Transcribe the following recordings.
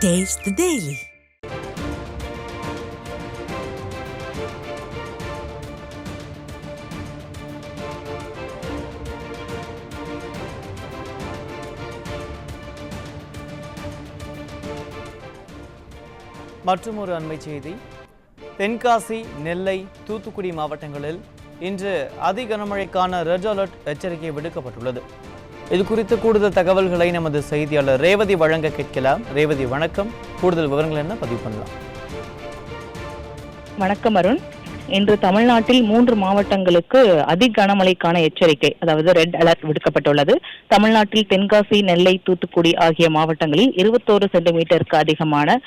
Taste the Daily. மற்றொரு அண்மை செய்தி. தென்காசி, நெல்லை, தூத்துக்குடி மாவட்டங்களில் இன்று அதி கனமழைக்கான ரெட் அலர்ட் எச்சரிக்கை விடுக்கப்பட்டுள்ளது. இது குறித்து கூடுதல் தகவல்களை நமது செய்தியாளர் ரேவதி வழங்க கேட்கலாம். ரேவதி, வணக்கம். கூடுதல் விவரங்கள் என்ன பதிவு பண்ணலாம்? வணக்கம் அருண். இன்று தமிழ்நாட்டில் 3 மாவட்டங்களுக்கு அதி கனமழைக்கான எச்சரிக்கை, அதாவது ரெட் அலர்ட் விடுக்கப்பட்டுள்ளது. தமிழ்நாட்டில் தென்காசி, நெல்லை, தூத்துக்குடி ஆகிய மாவட்டங்களில் 21 சென்டிமீட்டருக்கு அதிகமான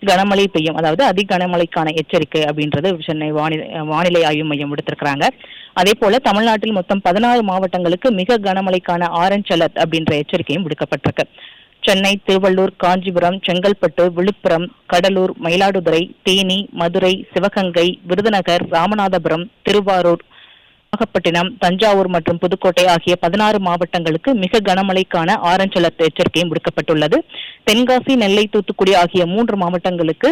கனமழை பெய்யும், அதாவது அதி கனமழைக்கான எச்சரிக்கை அப்படின்றது சென்னை வானிலை ஆய்வு மையம் விடுத்திருக்கிறாங்க. அதே போல தமிழ்நாட்டில் மொத்தம் 16 மாவட்டங்களுக்கு மிக கனமழைக்கான ஆரஞ்ச் அலர்ட் அப்படின்ற எச்சரிக்கையும் விடுக்கப்பட்டிருக்கு. சென்னை, திருவள்ளூர், காஞ்சிபுரம், செங்கல்பட்டு, விழுப்புரம், கடலூர், மயிலாடுதுறை, தேனி, மதுரை, சிவகங்கை, விருதுநகர், ராமநாதபுரம், திருவாரூர், நாகப்பட்டினம், தஞ்சாவூர் மற்றும் புதுக்கோட்டை ஆகிய 16 மாவட்டங்களுக்கு மிக கனமழைக்கான ஆரஞ்ச் அலர்ட் எச்சரிக்கையும் விடுக்கப்பட்டுள்ளது. தென்காசி, நெல்லை, தூத்துக்குடி ஆகிய 3 மாவட்டங்களுக்கு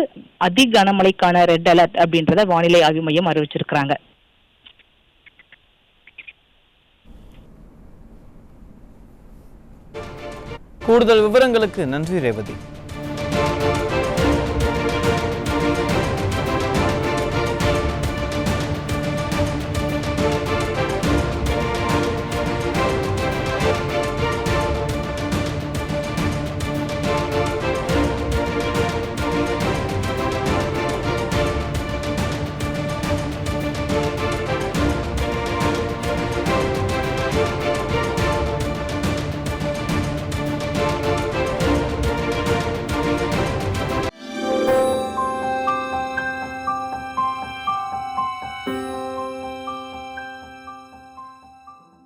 அதி கனமழைக்கான ரெட் அலர்ட் அப்படின்றத வானிலை ஆய்வு மையம் அறிவிச்சிருக்கிறாங்க. கூடுதல் விவரங்களுக்கு நன்றி ரேவதி.